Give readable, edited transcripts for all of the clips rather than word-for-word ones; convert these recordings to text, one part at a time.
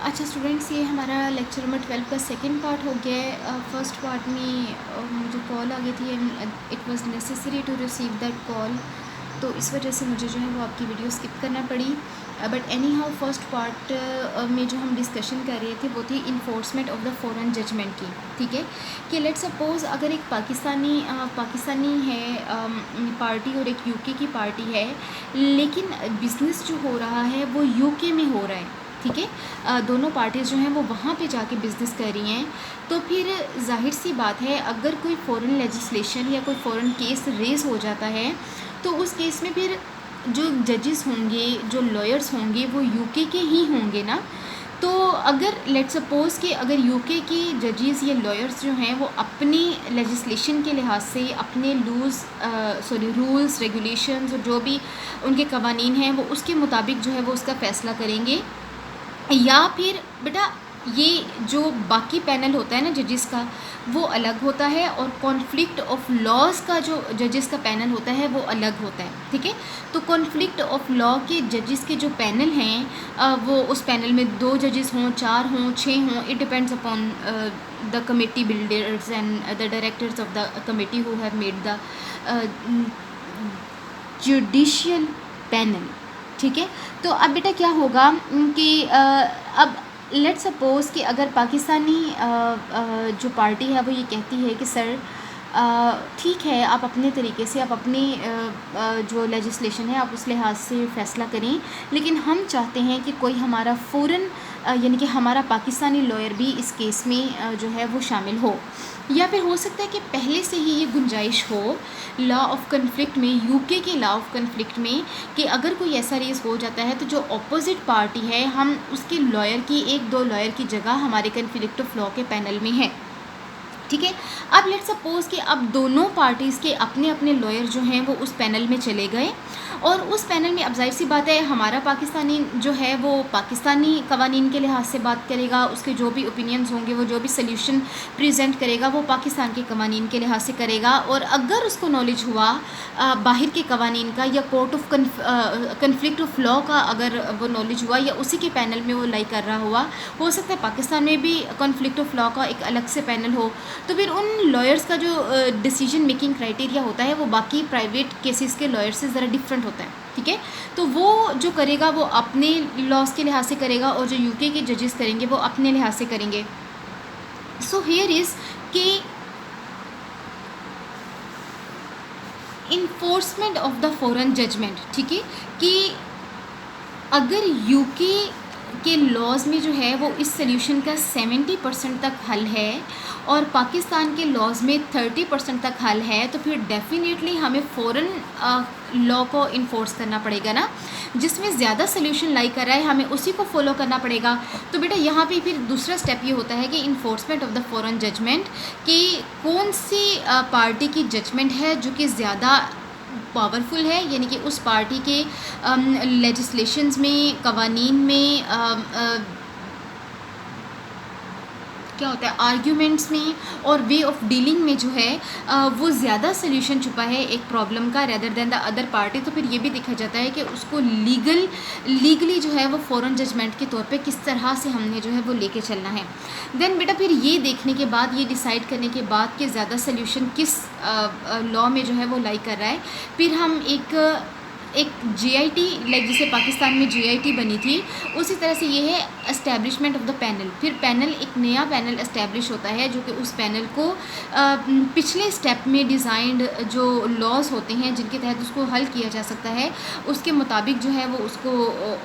अच्छा स्टूडेंट्स, ये हमारा लेक्चर नंबर 12 का सेकंड पार्ट हो गया है। फर्स्ट पार्ट में मुझे कॉल आ गई थी and it was necessary to receive that call, तो इस वजह से मुझे जो है वो आपकी वीडियो स्किप करना पड़ी। But anyhow first part में जो हम डिस्कशन कर रहे थे वो थी enforcement of the foreign judgment की। ठीक है कि लेट सपोज़ अगर एक पाकिस्तानी है पार्टी और एक यूके की पार्टी है, लेकिन बिज़नेस जो हो रहा है वो यूके में हो रहा है। ठीक है, दोनों पार्टीज़ जो हैं वो वहाँ पे जाके बिज़नेस कर रही हैं, तो फिर जाहिर सी बात है अगर कोई फ़ॉरेन लेजिस्लेशन या कोई फ़ॉरेन केस रेज़ हो जाता है तो उस केस में फिर जो जजेस होंगे, जो लॉयर्स होंगे, वो यूके के ही होंगे ना। तो अगर लेट सपोज़ कि अगर यूके के जजेस या लॉयर्स जो हैं वो अपने लेजिस्लेशन के लिहाज से अपने रूल्स रेगुलेशंस और जो भी उनके कवानीन हैं वो उसके मुताबिक जो है वो उसका फ़ैसला करेंगे, या फिर बेटा ये जो बाकी पैनल होता है ना जजेस का, वो अलग होता है, और कॉन्फ्लिक्ट ऑफ लॉज का जो जजेस का पैनल होता है वो अलग होता है। ठीक है, तो कॉन्फ्लिक्ट ऑफ लॉ के जजेस के जो पैनल हैं वो उस पैनल में 2 जजेस हों, 4 हों, 6 हों, it depends upon the committee builders and the directors of the committee who have made the judicial panel. ठीक है, तो अब बेटा क्या होगा कि अब लेट सपोज़ कि अगर पाकिस्तानी जो पार्टी है वो ये कहती है कि सर ठीक है, आप अपने तरीके से आप अपनी जो लेजिस्लेशन है आप उस लिहाज से फ़ैसला करें, लेकिन हम चाहते हैं कि कोई हमारा फ़ॉरेन यानी कि हमारा पाकिस्तानी लॉयर भी इस केस में जो है वो शामिल हो, या फिर हो सकता है कि पहले से ही ये गुंजाइश हो लॉ ऑफ कन्फ्लिक्ट में, यूके के लॉ ऑफ कन्फ्लिक्ट में, कि अगर कोई ऐसा रेस हो जाता है तो जो अपोजिट पार्टी है हम उसके लॉयर की 1-2 लॉयर की जगह हमारे कन्फ्लिक्ट ऑफ लॉ के पैनल में है। ठीक है, अब लेट सपोज़ कि अब दोनों पार्टीज़ के अपने अपने लॉयर जो हैं वो उस पैनल में चले गए, और उस पैनल में अब जाहिर सी बात है हमारा पाकिस्तानी जो है वो पाकिस्तानी कवानीन के लिहाज से बात करेगा, उसके जो भी ओपिनियंस होंगे, वो जो भी सल्यूशन प्रेजेंट करेगा वो पाकिस्तान के कवानीन के लिहाज से करेगा। और अगर उसको नॉलेज हुआ बाहर के कवानीन का या court of conflict of law का अगर वो नॉलेज हुआ, या उसी के पैनल में वो लाई कर रहा हुआ, हो सकता है पाकिस्तान में भी कन्फ्लिक्ट ऑफ लॉ का एक अलग से पैनल हो, तो फिर उन लॉयर्स का जो डिसीजन मेकिंग क्राइटेरिया होता है वो बाकी प्राइवेट केसेस के लॉयर से ज़रा डिफरेंट होता है। ठीक है, तो वो जो करेगा वो अपने लॉज के लिहाज से करेगा, और जो यूके के जजेस करेंगे वो अपने लिहाज से करेंगे। सो हियर इज़ कि enforcement of the foreign judgment. ठीक है, कि अगर यूके के लॉज में जो है वो इस सोल्यूशन का 70% तक हल है और पाकिस्तान के लॉज में 30% तक हल है, तो फिर डेफिनेटली हमें फ़ॉरेन लॉ को इन्फोर्स करना पड़ेगा ना, जिसमें ज़्यादा सोल्यूशन लाई कर रहा है हमें उसी को फॉलो करना पड़ेगा। तो बेटा यहाँ पे फिर दूसरा स्टेप ये होता है कि enforcement of the foreign judgment, कि कौन सी पार्टी की जजमेंट है जो कि ज़्यादा पावरफुल है, यानी कि उस पार्टी के लेजिस्लेशंस में, कवानीन में, क्या होता है आर्ग्यूमेंट्स में और वे ऑफ डीलिंग में जो है वो ज़्यादा सोल्यूशन छुपा है एक प्रॉब्लम का rather than the other party. तो फिर ये भी देखा जाता है कि उसको लीगली जो है वो फॉरेन जजमेंट के तौर पे किस तरह से हमने जो है वो लेके चलना है। देन बेटा फिर ये देखने के बाद, ये डिसाइड करने के बाद कि ज़्यादा सोल्यूशन किस लॉ में जो है वो लाई कर रहा है, फिर हम एक GIT, लाइक जैसे पाकिस्तान में GIT बनी थी, उसी तरह से ये है एस्टेब्लिशमेंट ऑफ द पैनल। फिर पैनल, एक नया पैनल एस्टेब्लिश होता है जो कि उस पैनल को पिछले स्टेप में डिज़ाइंड जो लॉज होते हैं जिनके तहत उसको हल किया जा सकता है, उसके मुताबिक जो है वो उसको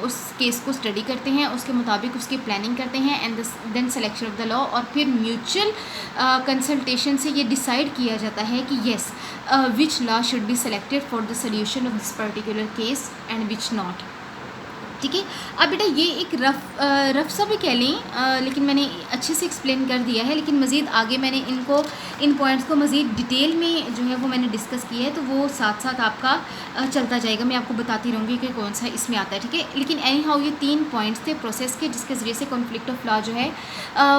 उस केस को स्टडी करते हैं, उसके मुताबिक उसकी प्लानिंग करते हैं, and then selection of the law, और फिर म्यूचुअल कंसल्टेशन से ये डिसाइड किया जाता है कि yes which law should be selected for the solution of this particular case and which not. ठीक है, अब बेटा ये एक रफ सा भी कह लें, लेकिन मैंने अच्छे से एक्सप्लेन कर दिया है, लेकिन मज़ीद आगे मैंने इन पॉइंट्स को मज़ीद डिटेल में जो है वो मैंने डिस्कस किया है, तो वो साथ साथ आपका चलता जाएगा, मैं आपको बताती रहूँगी कि कौन सा इसमें आता है। ठीक है, लेकिन एनी हाउ ये 3 पॉइंट्स थे प्रोसेस के जिसके ज़रिए से कॉन्फ्लिक्ट ऑफ लॉ जो है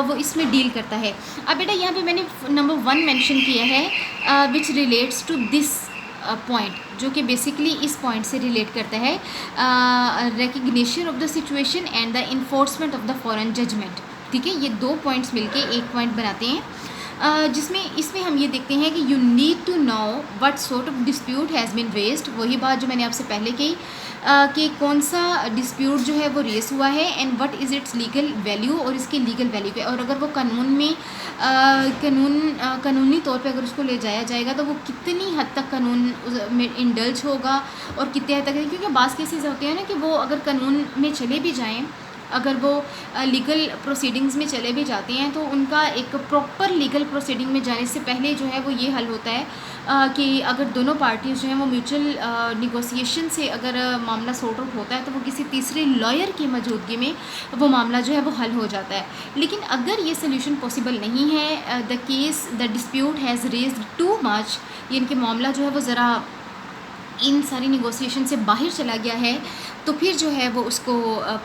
वो इसमें डील करता है। अब बेटा यहाँ पर मैंने नंबर 1 मेंशन किया है which relates to this point जो कि बेसिकली इस पॉइंट से रिलेट करता है, recognition of the situation and the enforcement of the foreign judgment. ठीक है, ये दो पॉइंट्स मिलके एक पॉइंट बनाते हैं, जिसमें इसमें हम ये देखते हैं कि you need to know what sort of dispute has been raised. वही बात जो मैंने आपसे पहले कही कि कौन सा डिस्प्यूट जो है वो रेस हुआ है and what is it's legal value, और इसके लीगल वैल्यू पे, और अगर वो कानून में कानूनी तौर पे अगर उसको ले जाया जाएगा तो वो कितनी हद तक कानून में इंडल्ज होगा और कितने हद तक, क्योंकि बास केसेस होते हैं ना कि वो अगर कानून में चले भी जाएँ, अगर वो लीगल प्रोसीडिंग्स में चले भी जाते हैं तो उनका एक प्रॉपर लीगल प्रोसीडिंग में जाने से पहले जो है वो ये हल होता है कि अगर दोनों पार्टीज़ जो हैं वो म्यूचुअल निगोसिएशन से अगर मामला सॉर्ट आउट होता है तो वो किसी तीसरे लॉयर की मौजूदगी में वो मामला जो है वो हल हो जाता है। लेकिन अगर ये सोल्यूशन पॉसिबल नहीं है, the dispute has raised too much, यानी कि मामला जो है वो ज़रा इन सारी निगोसिएशन से बाहर चला गया है, तो फिर जो है वो उसको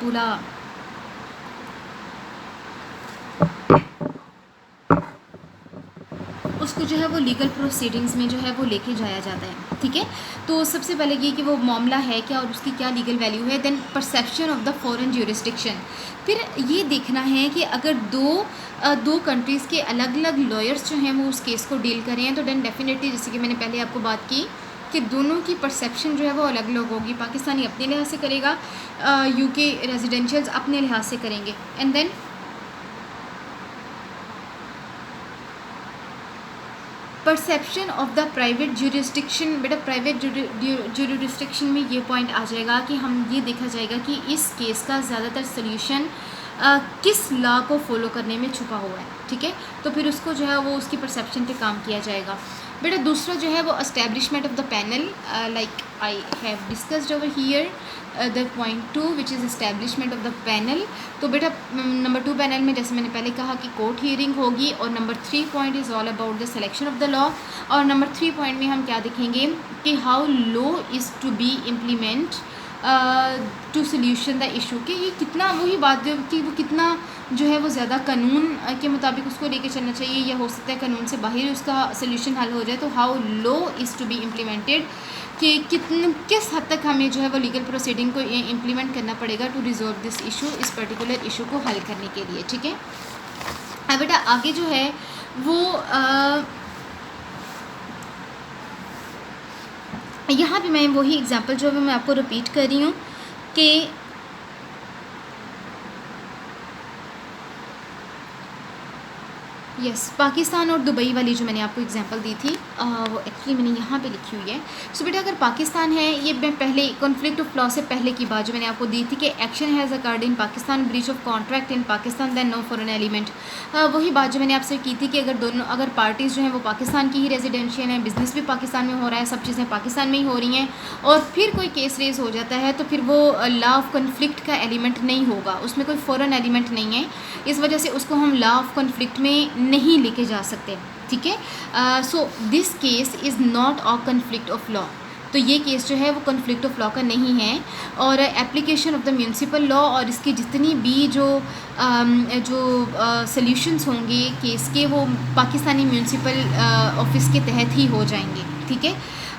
पूरा उसको जो है वो लीगल प्रोसीडिंग्स में जो है वो लेके जाया जाता है। ठीक है, तो सबसे पहले ये कि वो मामला है क्या और उसकी क्या लीगल वैल्यू है। Then perception of the foreign jurisdiction, फिर ये देखना है कि अगर दो कंट्रीज़ के अलग अलग लॉयर्स जो हैं वो उस केस को डील करें तो देन डेफिनेटली, जैसे कि मैंने पहले आपको बात की कि दोनों की परसेप्शन जो है वो अलग अलग होगी। पाकिस्तानी अपने लिहाज से करेगा, यूके रेजिडेंशियल्स अपने लिहाज से करेंगे। And then perception of the private jurisdiction, बेटा प्राइवेट ज्यूरिस्डिक्शन में ये पॉइंट आ जाएगा कि हम ये देखा जाएगा कि इस केस का ज़्यादातर सोल्यूशन किस लॉ को फॉलो करने में छुपा हुआ है। ठीक है, तो फिर उसको जो है वो उसकी परसेप्शन पे काम किया जाएगा। बेटा दूसरा जो है वो establishment of the panel, like I have discussed over here the point 2 which is establishment of the panel. तो बेटा नंबर 2 पैनल में जैसे मैंने पहले कहा कि कोर्ट हियरिंग होगी, और number 3 point is all about the selection of the law, और नंबर 3 पॉइंट में हम क्या देखेंगे कि how law is to be implement to solution the issue, कि ये कितना, वही बात है कि वो कितना जो है वो ज़्यादा कानून के मुताबिक उसको लेके चलना चाहिए, या हो सकता है कानून से बाहर उसका सोल्यूशन हल हो जाए। तो how law is to be implemented, कि किस हद तक हमें जो है वो लीगल प्रोसीडिंग को इम्प्लीमेंट करना पड़ेगा टू रिजॉल्व दिस इशू, इस पर्टिकुलर इशू को हल करने के लिए। ठीक है, अब बेटा आगे जो है वो यहाँ पे मैं वही एग्जांपल जो है मैं आपको रिपीट कर रही हूँ कि पाकिस्तान और दुबई वाली जो मैंने आपको एग्जांपल दी थी वो एक्चुअली मैंने यहाँ पे लिखी हुई है। सो बेटा अगर पाकिस्तान है, ये मैं पहले कॉन्फ्लिक्ट ऑफ लॉ से पहले की बात जो मैंने आपको दी थी कि action has occurred in Pakistan, breach of contract in Pakistan, then no foreign element. वही बात जो मैंने आपसे की थी कि अगर पार्टीज़ जो हैं वो पाकिस्तान की ही रेजिडेंशियल हैं, बिज़नेस भी पाकिस्तान में हो रहा है, सब चीज़ें पाकिस्तान में ही हो रही हैं, और फिर कोई केस रेज हो जाता है तो फिर वो लॉ ऑफ कॉन्फ्लिक्ट का एलिमेंट नहीं होगा, उसमें कोई फॉरेन एलिमेंट नहीं है, इस वजह से उसको हम लॉ ऑफ कॉन्फ्लिक्ट में नहीं लेके जा सकते। ठीक है, so this case is not a conflict of law, तो ये केस जो है वो कॉन्फ्लिक्ट ऑफ लॉ का नहीं है। और application of the municipal law और इसकी जितनी भी जो सॉल्यूशंस होंगे केस के, वो पाकिस्तानी म्यूनसिपल ऑफिस के तहत ही हो जाएंगे। ठीक है,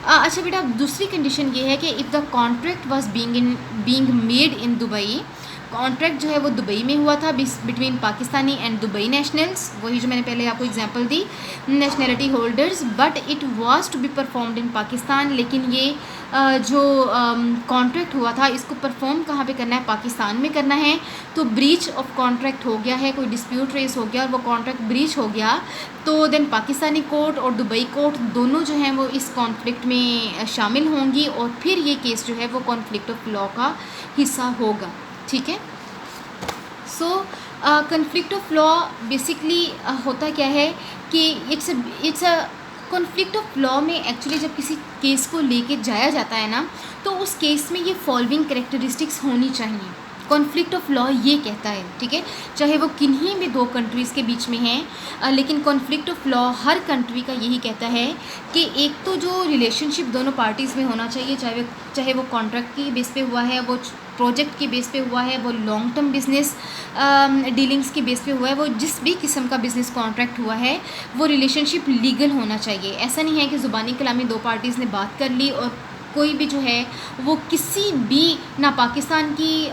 अच्छा बेटा दूसरी कंडीशन ये है कि if the contract was being made in Dubai, contract जो है वो दुबई में हुआ था between Pakistani and Dubai nationals, वही जो मैंने पहले आपको एग्जांपल दी, nationality holders, but it was to be performed in Pakistan. लेकिन ये जो कॉन्ट्रैक्ट हुआ था इसको परफॉर्म कहाँ पे करना है, पाकिस्तान में करना है। तो ब्रीच ऑफ कॉन्ट्रैक्ट हो गया है, कोई डिस्प्यूट रेस हो गया और वो कॉन्ट्रैक्ट ब्रीच हो गया, तो देन पाकिस्तानी कोर्ट और दुबई कोर्ट दोनों जो हैं वो इस कॉन्फ्लिक्ट में शामिल होंगी, और फिर ये केस जो है वो कॉन्फ्लिक्ट ऑफ लॉ का हिस्सा होगा। ठीक है, सो कॉन्फ्लिक्ट ऑफ लॉ बेसिकली होता क्या है कि it's a conflict of law में एक्चुअली जब किसी केस को लेके जाया जाता है ना, तो उस केस में ये फॉलोइंग कैरेक्टरिस्टिक्स होनी चाहिए, कॉन्फ्लिक्ट ऑफ लॉ ये कहता है। ठीक है, चाहे वो किन्हीं भी दो कंट्रीज़ के बीच में है, लेकिन conflict of law her country का यही कहता है कि एक तो जो रिलेशनशिप दोनों पार्टीज़ में होना चाहिए, चाहे वो कॉन्ट्रैक्ट की बेस पे हुआ है, वो प्रोजेक्ट के बेस पे हुआ है, वो लॉन्ग टर्म बिजनेस डीलिंग्स के बेस पे हुआ है, वो जिस भी किस्म का बिज़नेस कॉन्ट्रैक्ट हुआ है वो रिलेशनशिप लीगल होना चाहिए। ऐसा नहीं है कि ज़ुबानी कलामी दो पार्टीज़ ने बात कर ली और कोई भी जो है वो किसी भी ना पाकिस्तान की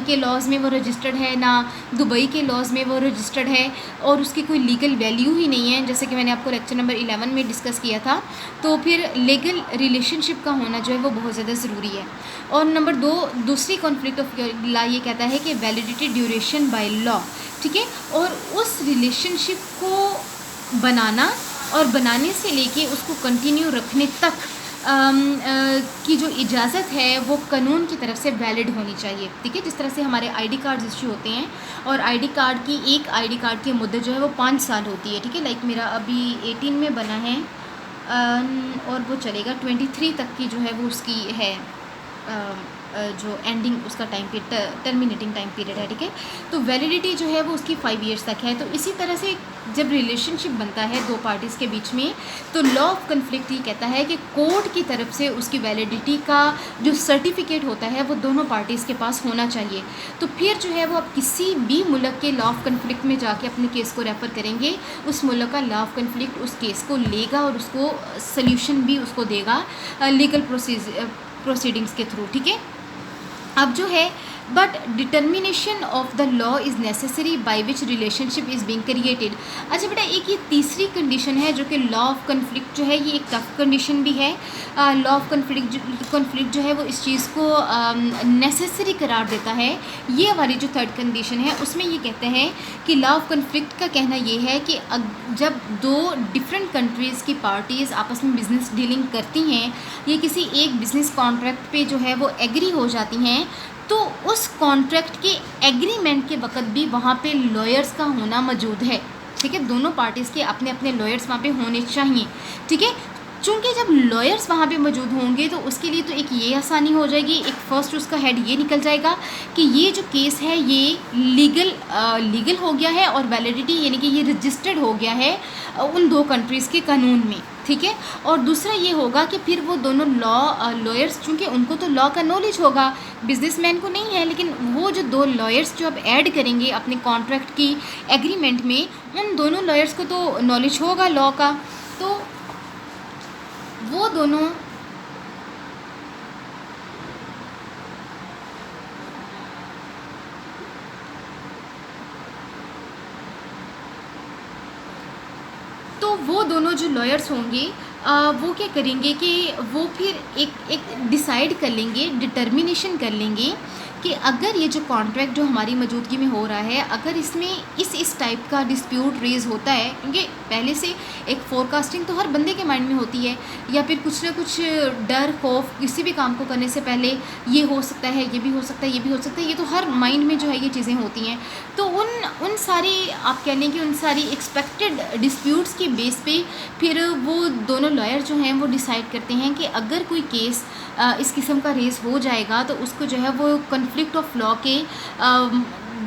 के लॉज़ में वो रजिस्टर्ड है, ना दुबई के लॉज़ में वो रजिस्टर्ड है और उसकी कोई लीगल वैल्यू ही नहीं है, जैसे कि मैंने आपको लेक्चर नंबर 11 में डिस्कस किया था। तो फिर लीगल रिलेशनशिप का होना जो है वो बहुत ज़्यादा ज़रूरी है। और नंबर 2, दूसरी कॉन्फ्लिक्ट ऑफ लॉ ये कहता है कि वैलिडिटी ड्यूरेशन बाय लॉ, ठीक है। और उस रिलेशनशिप को बनाना और बनाने से लेके उसको कंटिन्यू रखने तक की जो इजाज़त है वो कानून की तरफ से वैलिड होनी चाहिए, ठीक है। जिस तरह से हमारे आईडी कार्ड इशू होते हैं और आईडी कार्ड की एक आईडी कार्ड की मुद्दत जो है वो 5 साल होती है, ठीक है। लाइक मेरा अभी 18 में बना है और वो चलेगा 23 तक की जो है वो उसकी है जो एंडिंग उसका time period, terminating time period है, ठीक है। तो वैलिडिटी जो है वो उसकी 5 ईयर्स तक है। तो इसी तरह से जब रिलेशनशिप बनता है दो पार्टीज़ के बीच में तो लॉ ऑफ कन्फ्लिक्ट ये कहता है कि कोर्ट की तरफ से उसकी वैलिडिटी का जो सर्टिफिकेट होता है वो दोनों पार्टीज़ के पास होना चाहिए। तो फिर जो है वो आप किसी भी मुल्क के लॉ ऑफ कन्फ्लिक्ट में जाके अपने केस को रेफ़र करेंगे, उस मुल्क का लॉ ऑफ कन्फ्लिक्ट उस केस को लेगा और उसको सल्यूशन भी उसको देगा लीगल प्रोसीडिंग्स के थ्रू, ठीक है। अब जो है but determination of the law is necessary by which relationship is being created. अच्छा बेटा, एक ये तीसरी कंडीशन है जो कि लॉ ऑफ कन्फ्लिक्ट जो है ये एक टफ कंडीशन भी है। लॉ ऑफ कन्फ्लिक्ट जो है वो इस चीज़ को नेसेसरी करार देता है। ये हमारी जो थर्ड कंडीशन है उसमें ये कहते हैं कि लॉ ऑफ कन्फ्लिक्ट का कहना ये है कि जब दो डिफरेंट कंट्रीज़ की पार्टीज़ आपस में बिज़नेस डीलिंग करती हैं, ये किसी एक बिज़नेस कॉन्ट्रैक्ट पे जो है वो एग्री हो जाती हैं, तो उस कॉन्ट्रैक्ट के एग्रीमेंट के वक्त भी वहाँ पे लॉयर्स का होना मौजूद है, ठीक है। दोनों पार्टीज़ के अपने अपने लॉयर्स वहाँ पे होने चाहिए, ठीक है। चूँकि जब लॉयर्स वहाँ पे मौजूद होंगे तो उसके लिए तो एक ये आसानी हो जाएगी, एक फ़र्स्ट उसका हेड ये निकल जाएगा कि ये जो केस है ये लीगल हो गया है और वैलिडिटी यानी कि ये रजिस्टर्ड हो गया है उन दो कंट्रीज़ के कानून में, ठीक है। और दूसरा ये होगा कि फिर वो दोनों लॉयर्स, चूँकि उनको तो लॉ का नॉलेज होगा, बिजनेसमैन को नहीं है, लेकिन वो जो दो लॉयर्स जो अब ऐड करेंगे अपने कॉन्ट्रैक्ट की एग्रीमेंट में, उन दोनों लॉयर्स को तो नॉलेज होगा लॉ का, तो वो दोनों जो लॉयर्स होंगे वो क्या करेंगे कि वो फिर एक डिसाइड कर लेंगे, डिटर्मिनेशन कर लेंगे कि अगर ये जो कॉन्ट्रैक्ट जो हमारी मौजूदगी में हो रहा है, अगर इसमें इस टाइप का डिस्प्यूट रेज़ होता है, क्योंकि पहले से एक फोरकास्टिंग तो हर बंदे के माइंड में होती है, या फिर कुछ ना कुछ डर खौफ किसी भी काम को करने से पहले ये हो सकता है, ये भी हो सकता है, ये भी हो सकता है, ये तो हर माइंड में जो है ये चीज़ें होती हैं। तो उन सारी आप कह लें कि उन सारी एक्सपेक्टेड डिस्प्यूट्स के बेस पे फिर वो दोनों लॉयर जो हैं वो डिसाइड करते हैं कि अगर कोई केस इस किस्म का रेस हो जाएगा तो उसको जो है वो कन्फ्लिक्ट ऑफ लॉ के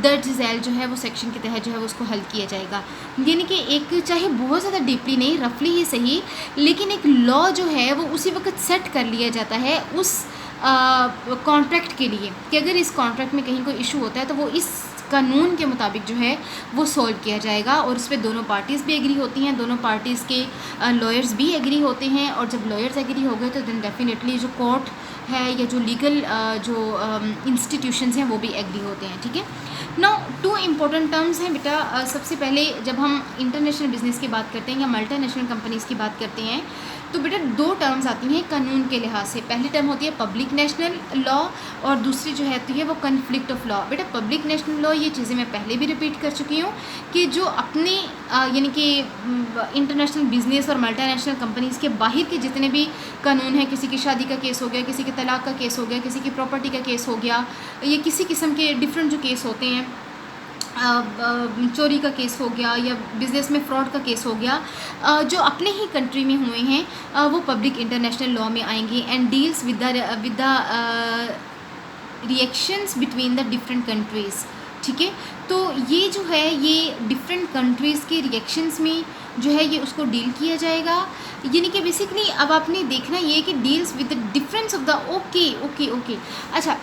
दर्ज झैल जो है वो सेक्शन के तहत जो है वो उसको हल किया जाएगा। यानी कि एक चाहे बहुत ज़्यादा डीपली नहीं, रफली ही सही, लेकिन एक लॉ जो है वो उसी वक्त सेट कर लिया जाता है उस कॉन्ट्रैक्ट के लिए कि अगर इस कॉन्ट्रैक्ट में कहीं कोई इशू होता है तो वो इस कानून के मुताबिक जो है वो सॉल्व किया जाएगा। और उस पर दोनों पार्टीज़ भी एग्री होती हैं, दोनों पार्टीज़ के लॉयर्स भी एग्री होते हैं, और जब लॉयर्स एग्री हो गए तो देन डेफिनेटली जो कोर्ट है या जो लीगल जो इंस्टीट्यूशंस हैं वो भी एग्री होते हैं, ठीक है। नाउ 2 इम्पोर्टेंट टर्म्स हैं बेटा। सबसे पहले जब हम इंटरनेशनल बिज़नेस की बात करते हैं या मल्टीनेशनल कंपनीज़ की बात करते हैं तो बेटा 2 टर्म्स आती हैं कानून के लिहाज से। पहली टर्म होती है पब्लिक नेशनल लॉ और दूसरी जो होती है वो कन्फ्लिक्ट ऑफ लॉ। बेटा पब्लिक नेशनल लॉ, ये चीज़ें मैं पहले भी रिपीट कर चुकी हूँ कि जो अपने यानी कि इंटरनेशनल बिज़नेस और मल्टीनेशनल कंपनीज़ के बाहर के जितने भी कानून हैं, किसी की शादी का केस हो गया, किसी के तलाक का केस हो गया, किसी की प्रॉपर्टी का केस हो गया, ये किसी किस्म के डिफरेंट जो केस होते हैं, चोरी का केस हो गया या बिज़नेस में फ्रॉड का केस हो गया, जो अपने ही कंट्री में हुए हैं वो पब्लिक इंटरनेशनल लॉ में आएंगे and deals with the reactions between the different countries, ठीक है। तो ये जो है ये डिफरेंट कंट्रीज़ के रिएक्शंस में जो है ये उसको डील किया जाएगा। यानी कि बेसिकली अब आपने देखना ये कि deals with the difference of the okay. अच्छा,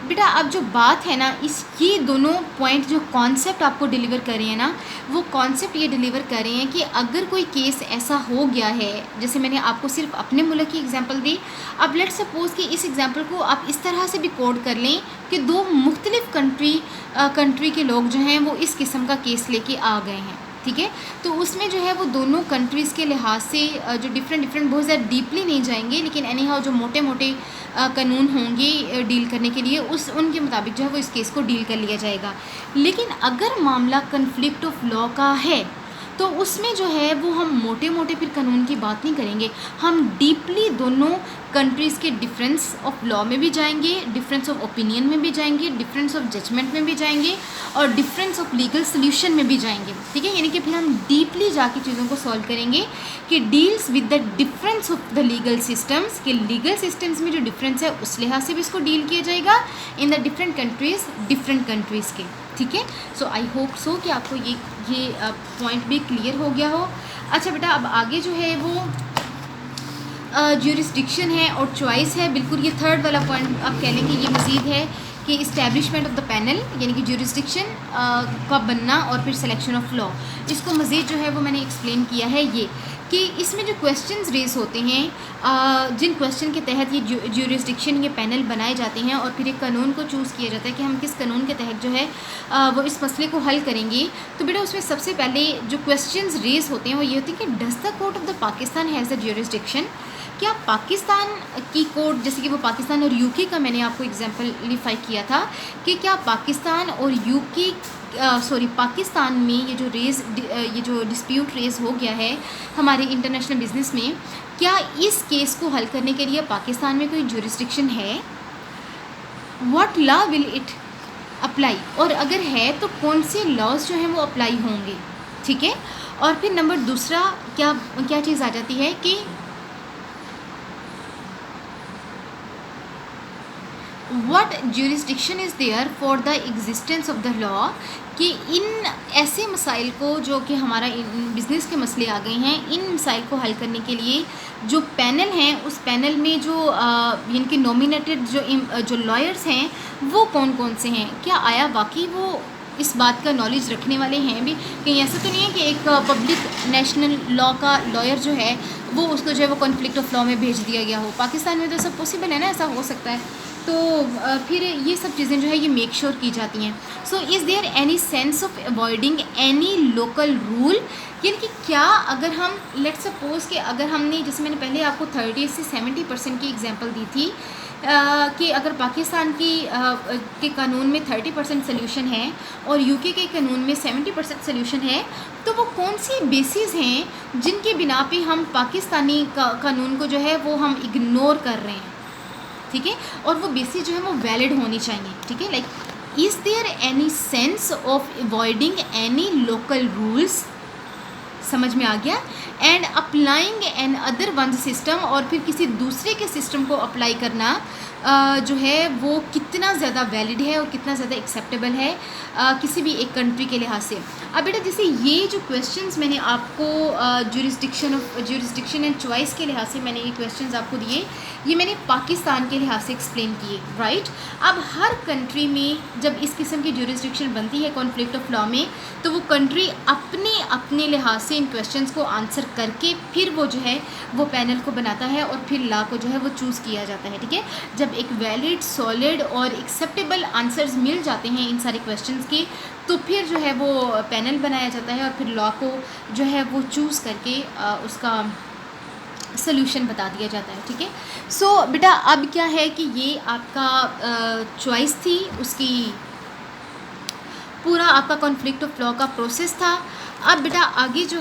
बेटा अब जो बात है ना, इस ये दोनों पॉइंट जो कॉन्सेप्ट आपको डिलीवर कर रहे हैं ना, वो कॉन्सेप्ट ये डिलीवर कर रहे हैं कि अगर कोई केस ऐसा हो गया है, जैसे मैंने आपको सिर्फ अपने मुल्क की एग्जांपल दी, अब लेट्स सपोज़ कि इस एग्जांपल को आप इस तरह से भी कोड कर लें कि दो मुख्तलिफ कंट्री के लोग जो हैं वो इस किस्म का केस लेके आ गए हैं, ठीक है। तो उसमें जो है वो दोनों कंट्रीज़ के लिहाज से जो डिफरेंट बहुत ज़्यादा डीपली नहीं जाएंगे, लेकिन एनी हाउ जो मोटे मोटे कानून होंगे डील करने के लिए, उनके मुताबिक जो है वो इस केस को डील कर लिया जाएगा। लेकिन अगर मामला कन्फ्लिक्ट ऑफ लॉ का है तो उसमें जो है वो हम मोटे मोटे फिर कानून की बात नहीं करेंगे, हम डीपली दोनों कंट्रीज़ के डिफरेंस ऑफ लॉ में भी जाएंगे, डिफरेंस ऑफ ओपिनियन में भी जाएंगे, डिफरेंस ऑफ जजमेंट में भी जाएंगे और डिफरेंस ऑफ लीगल सोल्यूशन में भी जाएंगे, ठीक है। यानी कि फिर हम डीपली जाके चीज़ों को सॉल्व करेंगे कि deals with the difference of the legal systems, के लीगल सिस्टम्स में जो डिफरेंस है उस लिहाज से भी इसको डील किया जाएगा इन द डिफरेंट कंट्रीज़ के, ठीक है। सो आई होप सो कि आपको ये पॉइंट भी क्लियर हो गया हो। अच्छा बेटा, अब आगे जो है वो ज्यूरिसडिक्शन है और चॉइस है, बिल्कुल ये थर्ड वाला पॉइंट आप कह लेंगे, ये मज़ीद है कि इस्टेब्लिशमेंट ऑफ द पैनल, यानी कि ज्यूरिसडिक्शन का बनना और फिर सिलेक्शन ऑफ लॉ, इसको मज़ीद जो है वो मैंने एक्सप्लेन किया है ये कि इसमें जो क्वेश्चंस रेज होते हैं, जिन क्वेश्चन के तहत ये ज्यूरिसडिक्शन ये पैनल बनाए जाते हैं और फिर एक कानून को चूज़ किया जाता है कि हम किस कानून के तहत जो है वो इस मसले को हल करेंगे। तो बेटा उसमें सबसे पहले जो क्वेश्चंस रेज होते हैं वो ये होते हैं कि does the court of the Pakistan has the jurisdiction, क्या पाकिस्तान की कोर्ट, जैसे कि वो पाकिस्तान और यूके का मैंने आपको एग्जाम्पलीफाई किया था कि क्या पाकिस्तान और यूके पाकिस्तान में ये जो डिस्प्यूट रेज हो गया है हमारे इंटरनेशनल बिजनेस में, क्या इस केस को हल करने के लिए पाकिस्तान में कोई ज्यूरिसडिक्शन है, what law will it apply, और अगर है तो कौन से लॉज जो हैं वो अप्लाई होंगे, ठीक है। और फिर नंबर दूसरा क्या चीज़ आ जाती है कि what jurisdiction is there for the existence of the law, कि इन ऐसे मसाइल को जो कि हमारा बिज़नेस के मसले आ गए हैं, इन मसाइल को हल करने के लिए जो पैनल हैं उस पैनल में जो इनके नॉमिनेटेड जो लॉयर्स हैं वो कौन कौन से हैं, क्या आया वाकई वो इस बात का नॉलेज रखने वाले हैं भी, कहीं ऐसा तो नहीं है कि एक पब्लिक नेशनल लॉ का लॉयर जो है वो उसको जो है वो कॉन्फ्लिक्ट ऑफ लॉ में भेज दिया गया हो। पाकिस्तान में तो सब पॉसिबल है ना, ऐसा हो सकता है, तो फिर ये सब चीज़ें जो है ये मेक श्योर की जाती हैं। So is there any sense of avoiding any local rule, यानी कि क्या अगर हम लेट्स सपोज़ कि अगर हमने, जैसे मैंने पहले आपको 30 से 70% की एग्जांपल दी थी कि अगर पाकिस्तान के कानून में 30% सोल्यूशन है और यूके के कानून में 70% सोल्यूशन है, तो वो कौन सी बेसिस हैं जिनके बिना पे हम पाकिस्तानी कानून को जो है वो हम इग्नोर कर रहे हैं, ठीक है, और वो बेसिस जो है वो वैलिड होनी चाहिए, ठीक है। Like is there any sense of avoiding any local rules, समझ में आ गया, and applying another one system, और फिर किसी दूसरे के सिस्टम को अप्लाई करना जो है वो कितना ज़्यादा वैलिड है और कितना ज़्यादा एक्सेप्टेबल है किसी भी एक कंट्री के लिहाज से। अब बेटा जैसे ये जो क्वेश्चंस मैंने आपको ज्यूरिसडिक्शन एंड चॉइस के लिहाज से मैंने ये क्वेश्चंस आपको दिए, ये मैंने पाकिस्तान के लिहाज से एक्सप्लेन किए, राइट। अब हर कंट्री में जब इस किस्म की ज्यूरिसडिक्शन बनती है कॉन्फ्लिक्ट ऑफ लॉ में, तो वो कंट्री अपने लिहाज से इन क्वेश्चंस को आंसर करके फिर वो जो है वो पैनल को बनाता है और फिर लॉ को जो है वो चूज़ किया जाता है, ठीक है। जब एक वैलिड, सॉलिड और एक्सेप्टेबल आंसर्स मिल जाते हैं इन सारे क्वेश्चंस के, तो फिर जो है वो पैनल बनाया जाता है और फिर लॉ को जो है वो चूज़ करके उसका सोल्यूशन बता दिया जाता है, ठीक है। सो बेटा अब क्या है कि ये आपका चॉइस थी, उसकी पूरा आपका कॉन्फ्लिक्ट ऑफ लॉ का प्रोसेस था। अब बेटा आगे जो